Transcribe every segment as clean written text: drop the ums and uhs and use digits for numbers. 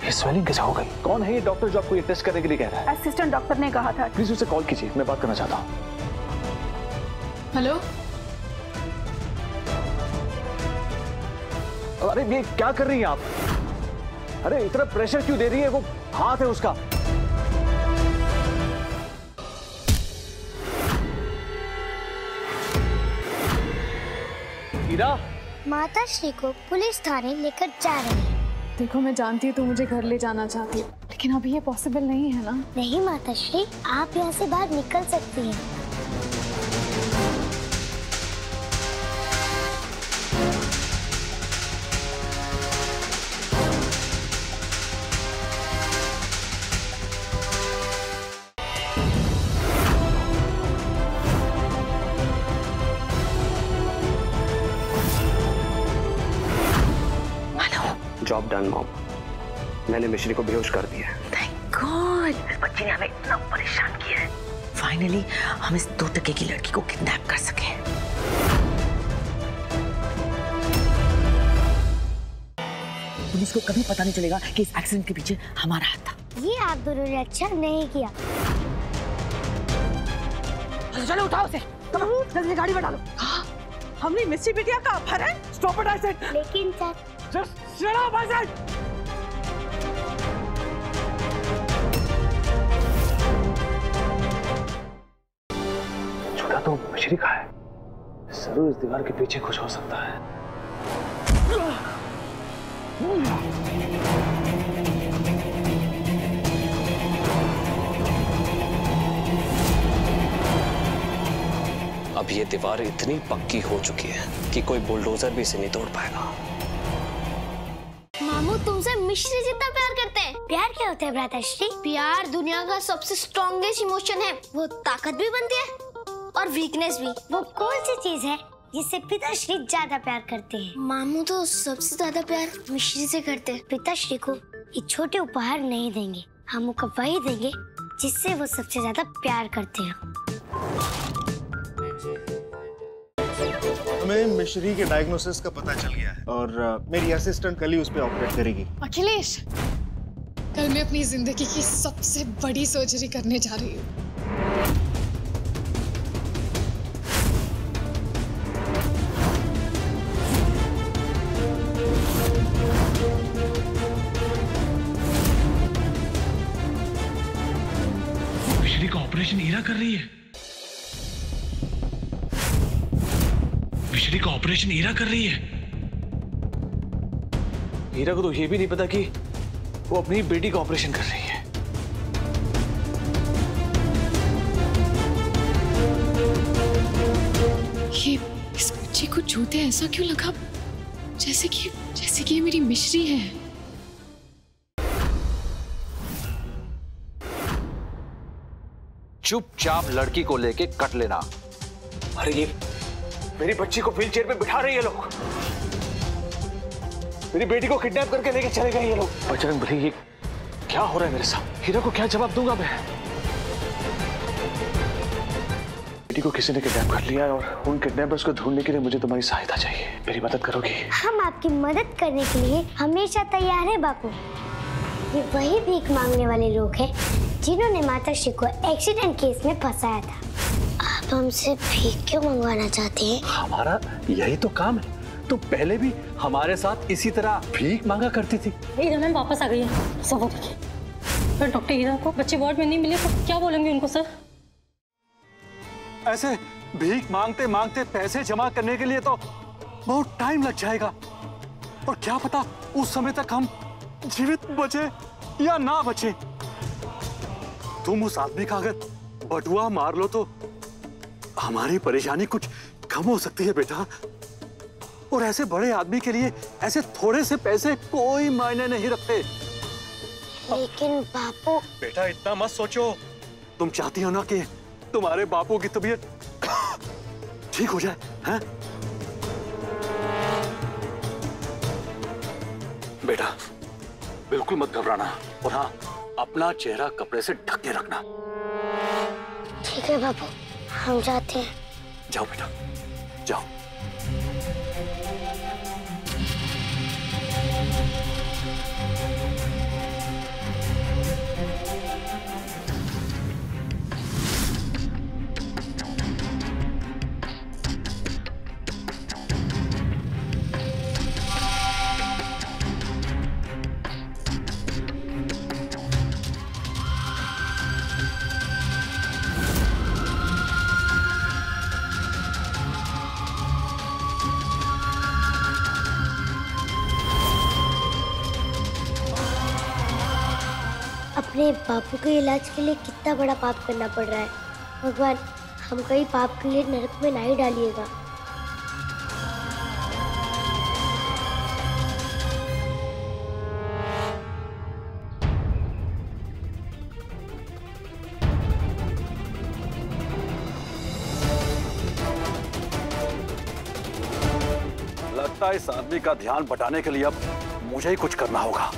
ये स्वेलिंग कैसे हो गई? कौन है ये डॉक्टर जो आपको ये टेस्ट करने के लिए कह रहा है? असिस्टेंट डॉक्टर ने कहा था। प्लीज उसे कॉल कीजिए, मैं बात करना चाहता हूँ। हेलो। अरे ये क्या कर रही हैं आप? अरे इतना प्रेशर क्यों दे रही है? वो हाथ है उसका। हीरा, माताश्री को पुलिस थाने लेकर जा रहे हैं। देखो मैं जानती हूँ तू मुझे घर ले जाना चाहती है, लेकिन अभी ये पॉसिबल नहीं है ना। नहीं माताश्री, आप यहाँ से बाहर निकल सकती हैं। जॉब डन मॉम, मैंने मिश्री को बेहोश कर दिया। थैंक गॉड, इस बच्चे ने हमें इतना परेशान किया है। फाइनली हम इस 2 टके की लड़की को किडनैप कर सके। पुलिस को कभी पता नहीं चलेगा कि इस एक्सीडेंट के पीछे हमारा हाथ था। ये आप दोनों ने अच्छा नहीं किया। चलो उठाओ उसे, जल्दी गाड़ी बढ़ा लो। हमने मिस्सी बिटिया का अपहरण। Stop it, I said. लेकिन sir, just shut up, I said. छुड़ा तो मिश्री का है, जरूर इस दीवार के पीछे कुछ हो सकता है। अब ये दीवार इतनी पक्की हो चुकी है कि कोई बुलडोजर भी इसे नहीं तोड़ पाएगा। मामू तुमसे मिश्री जितना प्यार करते हैं। प्यार क्या होता है भ्राताश्री? प्यार दुनिया का सबसे स्ट्रॉन्गेस्ट इमोशन है। वो ताकत भी बनती है और वीकनेस भी। वो कौन सी चीज है जिससे पिताश्री ज्यादा प्यार करते हैं? मामू तो सबसे ज्यादा प्यार मिश्री से करते हैं। पिताश्री को ये छोटे उपहार नहीं देंगे, हम को वही देंगे जिससे वो सबसे ज्यादा प्यार करते हैं। हमें मिश्री के डायग्नोसिस का पता चल गया है और मेरी असिस्टेंट कल ही उस पर ऑपरेट करेगी। अखिलेश, कल मैं अपनी जिंदगी की सबसे बड़ी सर्जरी करने जा रही हूँ। मिश्री का ऑपरेशन हीरा कर रही है। मिश्री का ऑपरेशन हीरा कर रही है। हीरा को तो ये भी नहीं पता कि वो अपनी बेटी का ऑपरेशन कर रही है। ये इस बच्चे को छूते ऐसा क्यों लगा जैसे कि ये मेरी मिश्री है। चुपचाप लड़की को लेके कट लेना। अरे ये मेरी बच्ची को व्हीलचेयर पे बिठा रही है लोग। मेरी बेटी को किडनैप करके लेके चले गए ये लोग। बजरंग बली, ये क्या हो रहा है मेरे साथ? हीरा को क्या जवाब दूंगा मैं? बेटी को किसी ने किडनैप कर लिया और उन किडनैपर्स को ढूंढने के लिए मुझे तुम्हारी सहायता चाहिए। मेरी मदद करोगी? हम आपकी मदद करने के लिए हमेशा तैयार है बापू। ये वही भीख मांगने वाले लोग हैं जिन्होंने माताश्री को एक्सीडेंट केस में फंसाया था। आप हमसे भीख क्यों मंगवाना चाहते हैं? हमारा यही तो काम है। तो पहले भी हमारे साथ इसी तरह भीख मांगा करती थी। हीरा मैम वापस आ गई है। सब वो देखिए, पर डॉक्टर हीरा को बच्चे वार्ड में नहीं मिले तो क्या बोलेंगे उनको सर? ऐसे भीख मांगते मांगते पैसे जमा करने के लिए तो बहुत टाइम लग जाएगा और क्या पता उस समय तक हम जीवित बचे या ना बचे। तुम उस आदमी का अगर बटुआ मार लो तो हमारी परेशानी कुछ कम हो सकती है बेटा। और ऐसे बड़े आदमी के लिए ऐसे थोड़े से पैसे कोई मायने नहीं रखते। लेकिन बापू। बेटा इतना मत सोचो। तुम चाहती हो ना कि तुम्हारे बापू की तबीयत ठीक हो जाए, हैं? बेटा बिल्कुल मत घबराना और हाँ, अपना चेहरा कपड़े से ढक के रखना। ठीक है बापू, हम जाते हैं। जाओ बेटा, जाओ। अपने बापू के इलाज के लिए कितना बड़ा पाप करना पड़ रहा है। भगवान, हम कहीं पाप के लिए नरक में नहीं डालिएगा। लगता है इस आदमी का ध्यान बटाने के लिए अब मुझे ही कुछ करना होगा।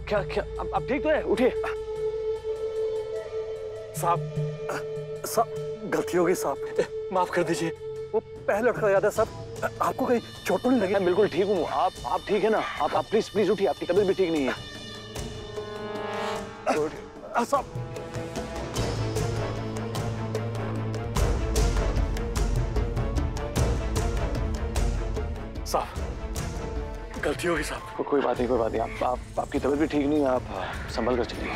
क्या क्या अब ठीक तो है? उठिए। साहब गलती हो गई साहब, माफ कर दीजिए। वो पहले उठकर याद है साहब, आपको कहीं चोट तो नहीं लगी? मैं बिल्कुल ठीक हूँ। आप ठीक है ना? आप प्लीज प्लीज उठिए, आपकी तबीयत भी ठीक नहीं है। साहब गलती होगी साहब। कोई बात नहीं, कोई बात नहीं। आपकी तबीयत भी ठीक नहीं है, आप संभल कर चलिए।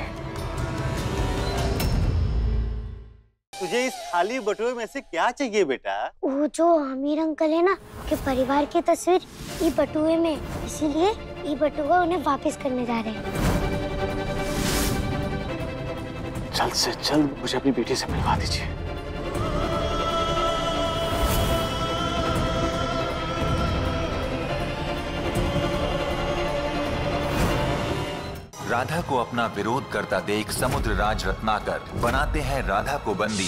तुझे इस खाली बटुए में से क्या चाहिए बेटा? वो जो अमीर अंकल है ना, के परिवार की तस्वीर ई बटुए में, इसीलिए ई बटुआ उन्हें वापस करने जा रहे हैं। जल्द से जल्द मुझे अपनी बेटी से मिलवा दीजिए। राधा को अपना विरोध करता देख समुद्रराज रत्नाकर बनाते हैं राधा को बंदी,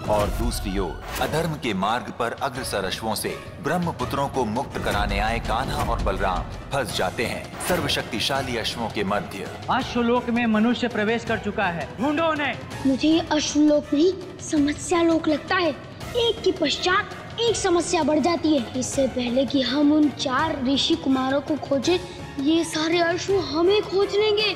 और दूसरी ओर अधर्म के मार्ग पर अग्रसर अश्वों से ब्रह्मपुत्रों को मुक्त कराने आए कान्हा और बलराम फंस जाते हैं सर्वशक्तिशाली अश्वों के मध्य। अश्वलोक में मनुष्य प्रवेश कर चुका है, ढूंढो उन्हें। मुझे ये अश्वलोक नहीं समस्या लोक लगता है। एक के पश्चात एक समस्या बढ़ जाती है। इससे पहले कि हम उन 4 ऋषि कुमारों को खोजें, ये सारे अश्व हमें खोज लेंगे।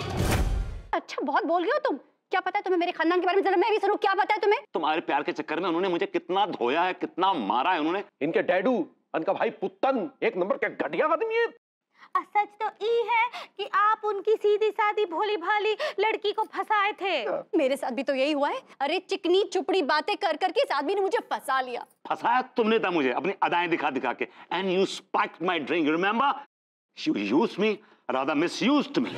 अच्छा बहुत बोल रहे हो तुम। क्या पता है तुम्हें मेरे खानदान के बारे में? जरा मैं भी सुनूं, क्या पता है तुम्हें? तुम्हारे प्यार के चक्कर में उन्होंने मुझे कितना धोया है, कितना मारा है उन्होंने। इनके डैडू, इनका भाई पुत्तन, एक नंबर के घटिया आदमी है। सच तो ये है कि आप उनकी सीधी सादी भोली भाली लड़की को फंसाए थे। मेरे साथ भी तो यही हुआ है। अरे चिकनी चुपड़ी बातें कर करके इस आदमी ने मुझे फंसा लिया। फंसाया तुमने था मुझे अपनी अदाएं दिखा दिखा के। And you spiked my drink, you remember? You used me, rather misused me.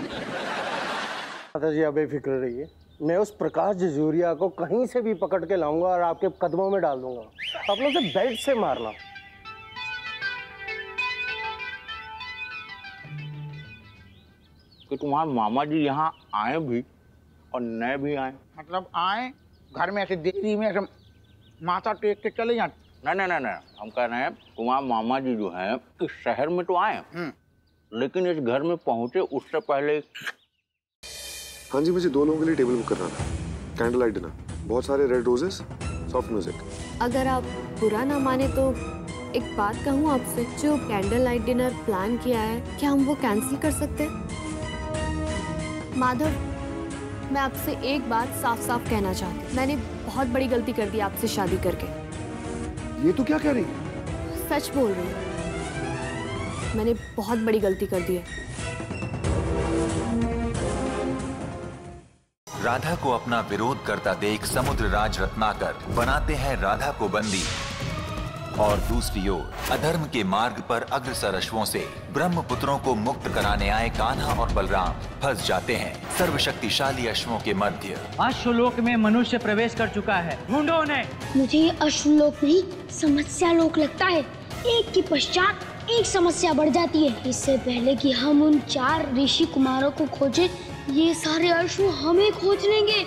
दादाजी आप बेफिक्र रहिए, मैं उस प्रकाश जजूरिया को कहीं से भी पकड़ के लाऊंगा और आपके कदमों में डाल दूंगा। आप लोग से बेल्ट से मारना। कि तुम्हारे मामा जी यहाँ आए भी और नए भी आए? मतलब आए घर में ऐसे देरी में ऐसे माथा टेक के चले जाते? नहीं, हम कह रहे हैं तुम्हारे मामा जी जो है इस शहर में तो आए, लेकिन इस घर में पहुंचे उससे पहले। हाँ जी, मुझे 2 लोगों के लिए टेबल बुक करना था। कैंडल लाइट डिनर, बहुत सारे रेड रोजेस, सॉफ्ट म्यूजिक। अगर आप बुरा ना माने तो एक बात कहूँ आपसे, जो कैंडल लाइट डिनर प्लान किया है, क्या हम वो कैंसिल कर सकते हैं? माधव, मैं आपसे एक बात साफ साफ कहना चाहती हूँ। मैंने बहुत बड़ी गलती कर दी आपसे शादी करके। ये तो क्या कह रही है? सच बोल रही हूँ, मैंने बहुत बड़ी गलती कर दी है। राधा को अपना विरोध करता देख समुद्रराज रत्नाकर बनाते हैं राधा को बंदी, और दूसरी ओर अधर्म के मार्ग पर अग्रसर अश्वों से ब्रह्मपुत्रों को मुक्त कराने आए कान्हा और बलराम फंस जाते हैं सर्वशक्तिशाली अश्वों के मध्य। अश्वलोक में मनुष्य प्रवेश कर चुका है, ढूंढो उन्हें। मुझे ये अश्वलोक नहीं समस्या लोक लगता है। एक के पश्चात एक समस्या बढ़ जाती है। इससे पहले कि हम उन 4 ऋषि कुमारों को खोजें, ये सारे अश्व हमें खोज लेंगे।